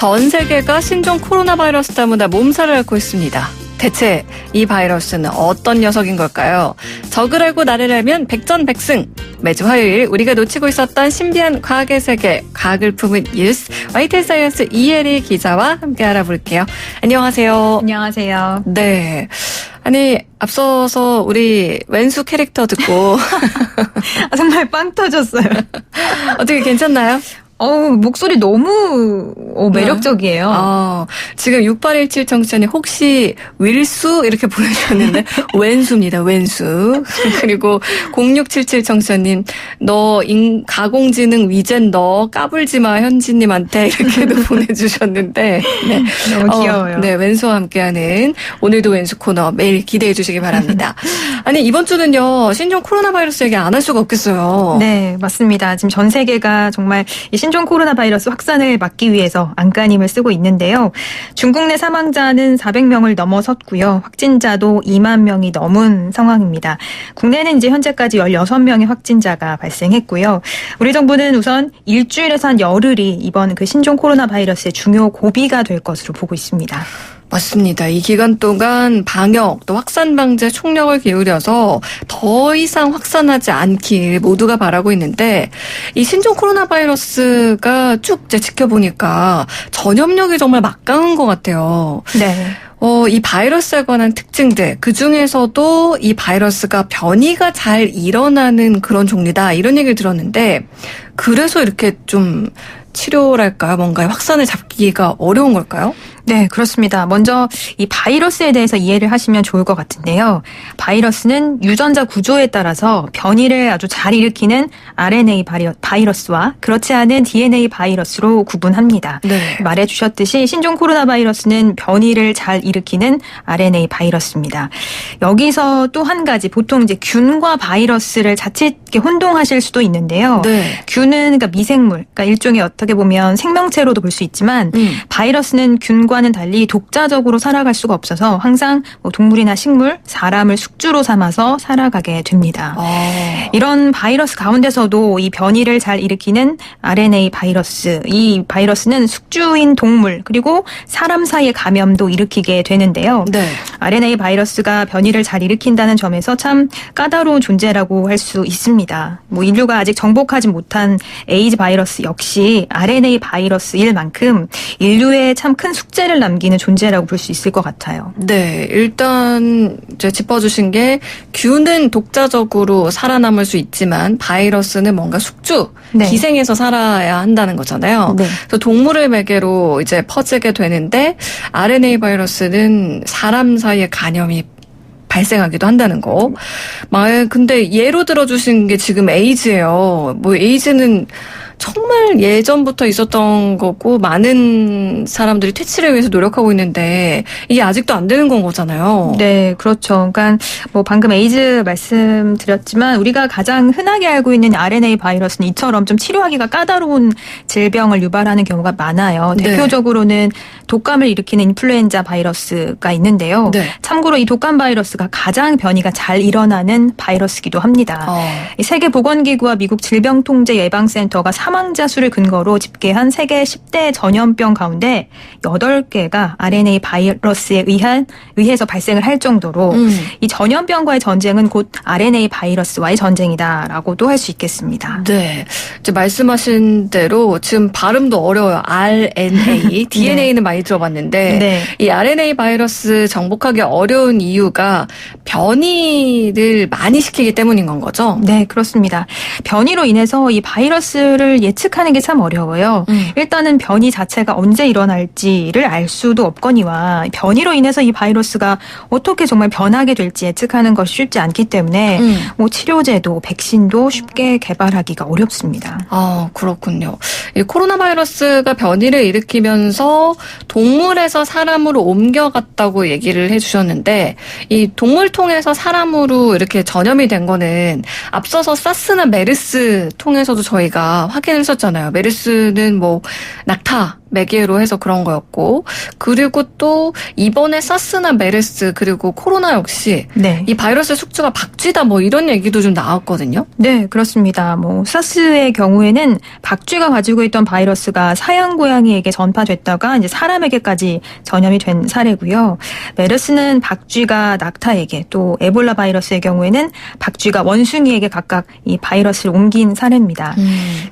전 세계가 신종 코로나 바이러스 때문에 몸살을 앓고 있습니다. 대체 이 바이러스는 어떤 녀석인 걸까요? 적을 알고 나를 알면 백전백승. 매주 화요일 우리가 놓치고 있었던 신비한 과학의 세계, 과학을 품은 뉴스, YTN 사이언스 이혜리 기자와 함께 알아볼게요. 안녕하세요. 안녕하세요. 네. 아니, 앞서서 우리 왼수 캐릭터 듣고 정말 빵 터졌어요. 어떻게 괜찮나요? 목소리 너무 매력적이에요. 지금 6817 청취자님 혹시 윌수 이렇게 보내주셨는데 왼수입니다. 왼수. 그리고 0677 청취자님 너 가공지능 위젠 너 까불지 마 현지님한테 이렇게도 보내주셨는데 네. 너무 귀여워요. 네, 왼수와 함께하는 오늘도 왼수 코너 매일 기대해 주시기 바랍니다. 아니 이번 주는요 신종 코로나 바이러스 얘기 안 할 수가 없겠어요. 네, 맞습니다. 지금 전 세계가 정말 이 신종 코로나 바이러스 확산을 막기 위해서 안간힘을 쓰고 있는데요. 중국 내 사망자는 400명을 넘어섰고요. 확진자도 2만 명이 넘은 상황입니다. 국내는 이제 현재까지 16명의 확진자가 발생했고요. 우리 정부는 우선 일주일에서 한 열흘이 이번 그 신종 코로나 바이러스의 중요 고비가 될 것으로 보고 있습니다. 맞습니다. 이 기간 동안 방역 또 확산 방지에 총력을 기울여서 더 이상 확산하지 않길 모두가 바라고 있는데 이 신종 코로나 바이러스가 쭉 지켜보니까 전염력이 정말 막강한 것 같아요. 네. 이 바이러스에 관한 특징들, 그 중에서도 이 바이러스가 변이가 잘 일어나는 그런 종류다 이런 얘기를 들었는데 그래서 이렇게 좀 치료랄까요? 뭔가 확산을 잡기가 어려운 걸까요? 네, 그렇습니다. 먼저 이 바이러스에 대해서 이해를 하시면 좋을 것 같은데요. 바이러스는 유전자 구조에 따라서 변이를 아주 잘 일으키는 RNA 바이러스와 그렇지 않은 DNA 바이러스로 구분합니다. 네. 말해주셨듯이 신종 코로나 바이러스는 변이를 잘 일으키는 RNA 바이러스입니다. 여기서 또 한 가지 보통 이제 균과 바이러스를 자칫 혼동하실 수도 있는데요. 네. 균은 그러니까 미생물, 그러니까 일종의 어떻게 보면 생명체로도 볼 수 있지만 바이러스는 균과는 달리 독자적으로 살아갈 수가 없어서 항상 동물이나 식물, 사람을 숙주로 삼아서 살아가게 됩니다. 이런 바이러스 가운데서도 이 변이를 잘 일으키는 RNA 바이러스, 이 바이러스는 숙주인 동물 그리고 사람 사이의 감염도 일으키게 되는데요. 네. RNA 바이러스가 변이를 잘 일으킨다는 점에서 참 까다로운 존재라고 할 수 있습니다. 인류가 아직 정복하지 못한 에이즈 바이러스 역시 RNA 바이러스일 만큼 인류에 참 큰 숙제를 남기는 존재라고 볼 수 있을 것 같아요. 네, 일단 이제 짚어주신 게 균은 독자적으로 살아남을 수 있지만 바이러스는 뭔가 숙주, 네. 기생해서 살아야 한다는 거잖아요. 네. 그래서 동물을 매개로 이제 퍼지게 되는데 RNA 바이러스는 사람 사이의 감염이 발생하기도 한다는 거. 근데 예로 들어주신 게 지금 에이즈예요. 에이즈는 정말 예전부터 있었던 거고 많은 사람들이 퇴치를 위해서 노력하고 있는데 이게 아직도 안 되는 건 거잖아요. 네, 그렇죠. 그러니까 방금 에이즈 말씀드렸지만 우리가 가장 흔하게 알고 있는 RNA 바이러스는 이처럼 좀 치료하기가 까다로운 질병을 유발하는 경우가 많아요. 네. 대표적으로는 독감을 일으키는 인플루엔자 바이러스가 있는데요. 네. 참고로 이 독감 바이러스가 가장 변이가 잘 일어나는 바이러스이기도 합니다. 이 세계보건기구와 미국 질병통제예방센터가 사망자 수를 근거로 집계한 세계 10대 전염병 가운데 8개가 RNA 바이러스에 의해서 발생을 할 정도로 이 전염병과의 전쟁은 곧 RNA 바이러스와의 전쟁이다라고도 할 수 있겠습니다. 네. 이제 말씀하신 대로 지금 발음도 어려워요. RNA, DNA는 네. 많이 들어봤는데 네. 이 RNA 바이러스 정복하기 어려운 이유가 변이를 많이 시키기 때문인 건 거죠? 네, 그렇습니다. 변이로 인해서 이 바이러스를 예측하는 게 참 어려워요. 일단은 변이 자체가 언제 일어날지를 알 수도 없거니와 변이로 인해서 이 바이러스가 어떻게 정말 변하게 될지 예측하는 것이 쉽지 않기 때문에 치료제도, 백신도 쉽게 개발하기가 어렵습니다. 그렇군요. 이 코로나 바이러스가 변이를 일으키면서 동물에서 사람으로 옮겨갔다고 얘기를 해주셨는데 이 동물 통해서 사람으로 이렇게 전염이 된 거는 앞서서 사스나 메르스 통해서도 저희가 확인을 했었잖아요. 메르스는 낙타 매개로 해서 그런 거였고, 그리고 또 이번에 사스나 메르스 그리고 코로나 역시 네. 이 바이러스 숙주가 박쥐다 뭐 이런 얘기도 좀 나왔거든요. 네, 그렇습니다. 사스의 경우에는 박쥐가 가지고 있던 바이러스가 사양 고양이에게 전파됐다가 이제 사람에게까지 전염이 된 사례고요. 메르스는 박쥐가 낙타에게, 또 에볼라 바이러스의 경우에는 박쥐가 원숭이에게 각각 이 바이러스를 옮긴 사례입니다.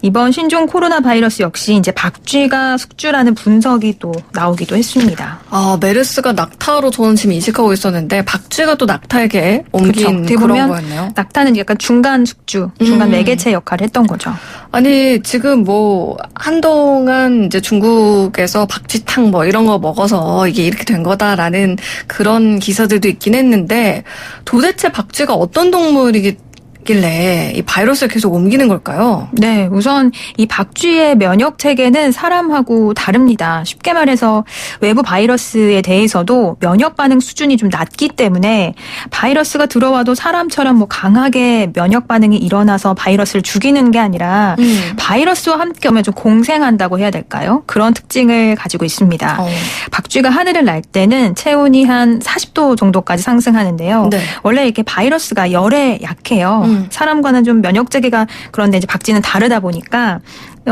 이번 신종 코로나 바이러스 역시 이제 박쥐가 숙주라는 분석이 또 나오기도 했습니다. 아, 메르스가 낙타로 저는 지금 인식하고 있었는데 박쥐가 또 낙타에게 옮긴 어떻게 그런 보면 거였네요. 낙타는 약간 중간 숙주, 중간 매개체 역할을 했던 거죠. 아니, 지금 뭐 한동안 이제 중국에서 박쥐탕 뭐 이런 거 먹어서 이게 이렇게 된 거다라는 그런 기사들도 있긴 했는데, 도대체 박쥐가 어떤 동물이길래 이 바이러스를 계속 옮기는 걸까요? 네, 우선 이 박쥐의 면역 체계는 사람하고 다릅니다. 쉽게 말해서 외부 바이러스에 대해서도 면역 반응 수준이 좀 낮기 때문에 바이러스가 들어와도 사람처럼 강하게 면역 반응이 일어나서 바이러스를 죽이는 게 아니라 바이러스와 함께 오면 좀 공생한다고 해야 될까요? 그런 특징을 가지고 있습니다. 박쥐가 하늘을 날 때는 체온이 한 40도 정도까지 상승하는데요. 네. 원래 이렇게 바이러스가 열에 약해요. 사람과는 좀 면역 체계가, 그런데 이제 박쥐는 다르다 보니까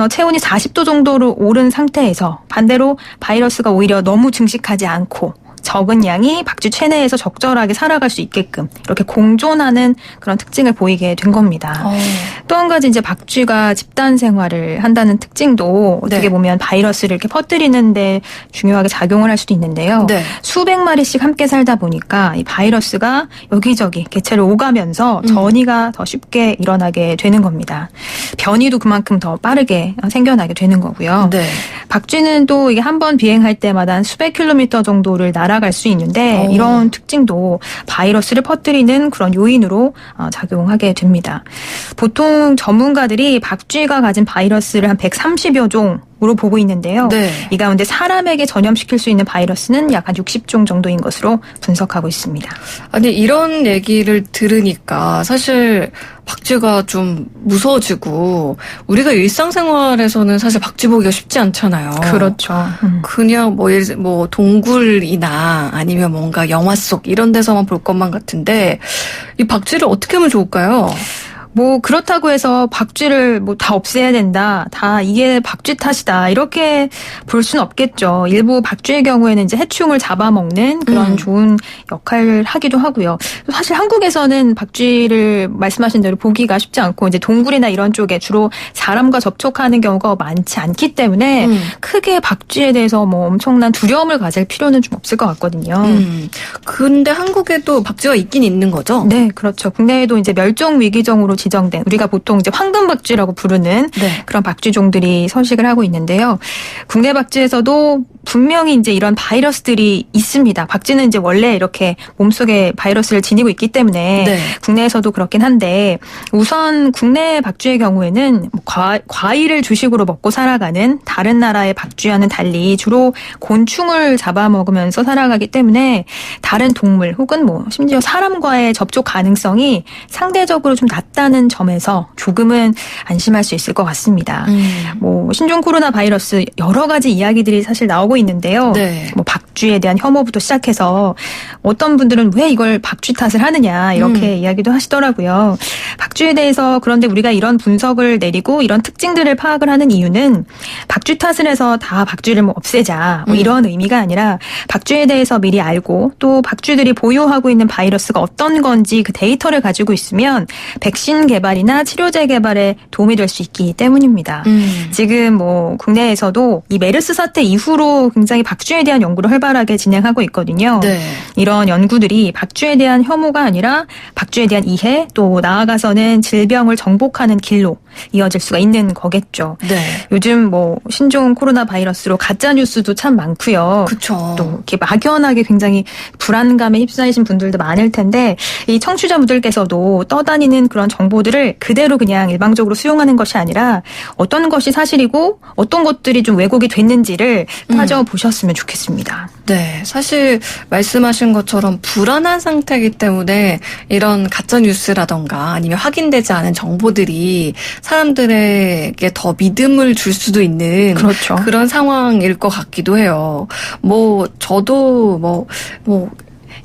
체온이 40도 정도로 오른 상태에서 반대로 바이러스가 오히려 너무 증식하지 않고 적은 양이 박쥐 체내에서 적절하게 살아갈 수 있게끔 이렇게 공존하는 그런 특징을 보이게 된 겁니다. 또 한 가지 이제 박쥐가 집단 생활을 한다는 특징도 어떻게 네. 보면 바이러스를 이렇게 퍼뜨리는데 중요하게 작용을 할 수도 있는데요. 네. 수백 마리씩 함께 살다 보니까 이 바이러스가 여기저기 개체를 오가면서 전이가 더 쉽게 일어나게 되는 겁니다. 변이도 그만큼 더 빠르게 생겨나게 되는 거고요. 네. 박쥐는 또 이게 한 번 비행할 때마다 한 수백 킬로미터 정도를 날아갈 수 있는데 이런 특징도 바이러스를 퍼뜨리는 그런 요인으로 작용하게 됩니다. 보통 전문가들이 박쥐가 가진 바이러스를 한 130여 종으로 보고 있는데요. 네. 이 가운데 사람에게 전염시킬 수 있는 바이러스는 약 한 60종 정도인 것으로 분석하고 있습니다. 아니, 이런 얘기를 들으니까 사실 박쥐가 좀 무서워지고, 우리가 일상생활에서는 사실 박쥐 보기가 쉽지 않잖아요. 그렇죠. 그냥 뭐 동굴이나 아니면 뭔가 영화 속 이런 데서만 볼 것만 같은데, 이 박쥐를 어떻게 하면 좋을까요? 그렇다고 해서 박쥐를 다 없애야 된다. 다 이게 박쥐 탓이다. 이렇게 볼 수는 없겠죠. 일부 박쥐의 경우에는 이제 해충을 잡아먹는 그런 좋은 역할을 하기도 하고요. 사실 한국에서는 박쥐를 말씀하신 대로 보기가 쉽지 않고 이제 동굴이나 이런 쪽에 주로 사람과 접촉하는 경우가 많지 않기 때문에 크게 박쥐에 대해서 엄청난 두려움을 가질 필요는 좀 없을 것 같거든요. 근데 한국에도 박쥐가 있긴 있는 거죠? 네, 그렇죠. 국내에도 이제 멸종 위기종으로 지정된, 우리가 보통 이제 황금박쥐라고 부르는 네. 그런 박쥐종들이 서식을 하고 있는데요. 국내 박쥐에서도 분명히 이제 이런 바이러스들이 있습니다. 박쥐는 이제 원래 이렇게 몸속에 바이러스를 지니고 있기 때문에 네. 국내에서도 그렇긴 한데, 우선 국내 박쥐의 경우에는 과일을 주식으로 먹고 살아가는 다른 나라의 박쥐와는 달리 주로 곤충을 잡아먹으면서 살아가기 때문에 다른 동물 혹은 심지어 사람과의 접촉 가능성이 상대적으로 좀 낮다는 점에서 조금은 안심할 수 있을 것 같습니다. 신종 코로나 바이러스 여러 가지 이야기들이 사실 나오고 있는데요. 네. 박쥐에 대한 혐오부터 시작해서 어떤 분들은 왜 이걸 박쥐 탓을 하느냐 이렇게 이야기도 하시더라고요. 박쥐에 대해서, 그런데 우리가 이런 분석을 내리고 이런 특징들을 파악을 하는 이유는 박쥐 탓을 해서 다 박쥐를 없애자 이런 의미가 아니라, 박쥐에 대해서 미리 알고 또 박쥐들이 보유하고 있는 바이러스가 어떤 건지 그 데이터를 가지고 있으면 백신 개발이나 치료제 개발에 도움이 될 수 있기 때문입니다. 지금 국내에서도 이 메르스 사태 이후로 굉장히 박쥐에 대한 연구를 활발하게 진행하고 있거든요. 네. 이런 연구들이 박쥐에 대한 혐오가 아니라 박쥐에 대한 이해, 또 나아가서는 질병을 정복하는 길로 이어질 수가 있는 거겠죠. 네. 요즘 신종 코로나 바이러스로 가짜 뉴스도 참 많고요. 그렇죠. 또 이렇게 막연하게 굉장히 불안감에 휩싸이신 분들도 많을 텐데, 이 청취자분들께서도 떠다니는 그런 정보들을 그대로 그냥 일방적으로 수용하는 것이 아니라 어떤 것이 사실이고 어떤 것들이 좀 왜곡이 됐는지를 따져보셨으면 좋겠습니다. 네, 사실 말씀하신 것처럼 불안한 상태이기 때문에 이런 가짜 뉴스라던가 아니면 확인되지 않은 정보들이 사람들에게 더 믿음을 줄 수도 있는 그렇죠. 그런 상황일 것 같기도 해요. 저도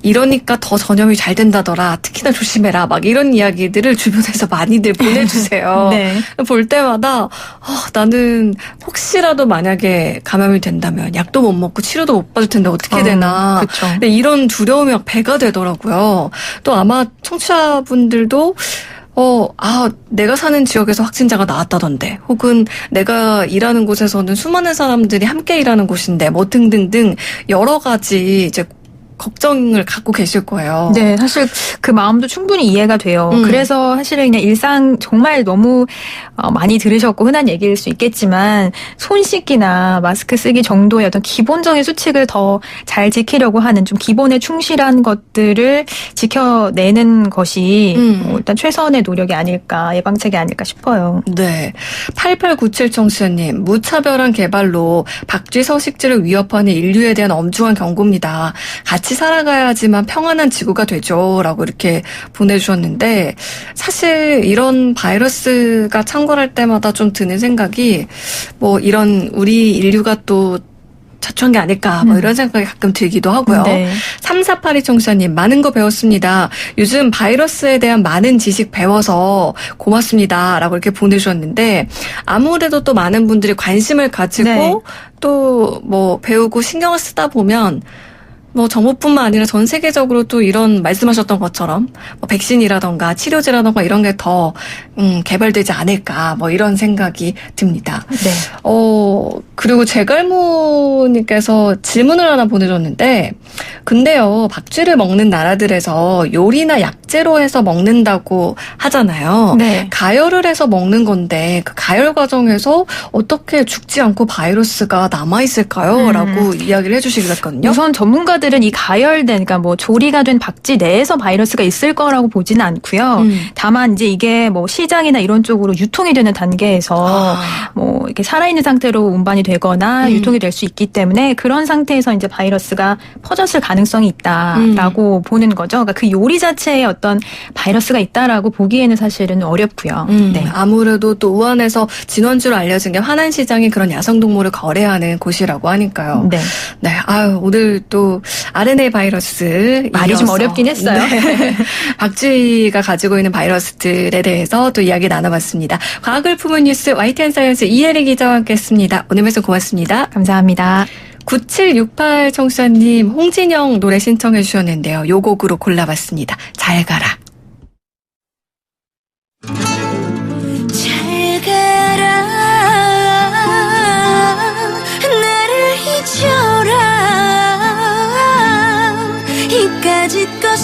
이러니까 더 전염이 잘 된다더라. 특히나 조심해라. 막 이런 이야기들을 주변에서 많이들 보내주세요. 네. 볼 때마다 나는 혹시라도 만약에 감염이 된다면 약도 못 먹고 치료도 못 받을 텐데 어떻게 되나. 그쵸. 근데 이런 두려움이 막 배가 되더라고요. 또 아마 청취자분들도 내가 사는 지역에서 확진자가 나왔다던데, 혹은 내가 일하는 곳에서는 수많은 사람들이 함께 일하는 곳인데, 등등등 여러 가지 이제 걱정을 갖고 계실 거예요. 네, 사실 그 마음도 충분히 이해가 돼요. 그래서 사실은 그냥 일상 정말 너무 많이 들으셨고 흔한 얘기일 수 있겠지만 손 씻기나 마스크 쓰기 정도의 어떤 기본적인 수칙을 더 잘 지키려고 하는 좀 기본에 충실한 것들을 지켜내는 것이 일단 최선의 노력이 아닐까, 예방책이 아닐까 싶어요. 네. 8897 청취자님, 무차별한 개발로 박쥐 서식지를 위협하는 인류에 대한 엄중한 경고입니다. 같이 살아가야지만 평안한 지구가 되죠. 라고 이렇게 보내주셨는데, 사실 이런 바이러스가 창궐할 때마다 좀 드는 생각이, 이런 우리 인류가 또 자초한 게 아닐까, 이런 생각이 가끔 들기도 하고요. 네. 3482 청취자님, 많은 거 배웠습니다. 요즘 바이러스에 대한 많은 지식 배워서 고맙습니다. 라고 이렇게 보내주셨는데, 아무래도 또 많은 분들이 관심을 가지고, 네. 또 배우고 신경을 쓰다 보면, 정부뿐만 아니라 전 세계적으로 또 이런 말씀하셨던 것처럼 백신이라던가 치료제라던가 이런 게 더 개발되지 않을까 이런 생각이 듭니다. 네. 그리고 제갈모님께서 질문을 하나 보내줬는데, 근데요, 박쥐를 먹는 나라들에서 요리나 약재로 해서 먹는다고 하잖아요. 네. 가열을 해서 먹는 건데 그 가열 과정에서 어떻게 죽지 않고 바이러스가 남아있을까요? 라고 이야기를 해주시기로 했거든요. 우선 전문가들은 이 가열된, 그러니까 조리가 된 박쥐 내에서 바이러스가 있을 거라고 보지는 않고요. 다만 이제 이게 시장이나 이런 쪽으로 유통이 되는 단계에서 이렇게 살아있는 상태로 운반이 되거나 유통이 될 수 있기 때문에 그런 상태에서 이제 바이러스가 퍼졌을 가능성이 있다라고 보는 거죠. 그러니까 그 요리 자체에 어떤 바이러스가 있다라고 보기에는 사실은 어렵고요. 네. 아무래도 또 우한에서 진원주로 알려진 게 화난시장이 그런 야생동물을 거래하는 곳이라고 하니까요. 네. 네, 오늘 또 RNA 바이러스 말이 좀 어렵긴 했어요. 네. 박쥐가 가지고 있는 바이러스들에 대해서 또 이야기 나눠봤습니다. 과학을 품은 뉴스 YTN 사이언스 이혜리 기자와 함께했습니다. 오늘 말씀 고맙습니다. 감사합니다. 9768 청취자님 홍진영 노래 신청해 주셨는데요. 요 곡으로 골라봤습니다. 잘 가라. 잘 가라 나를 잊어라 이까짓 것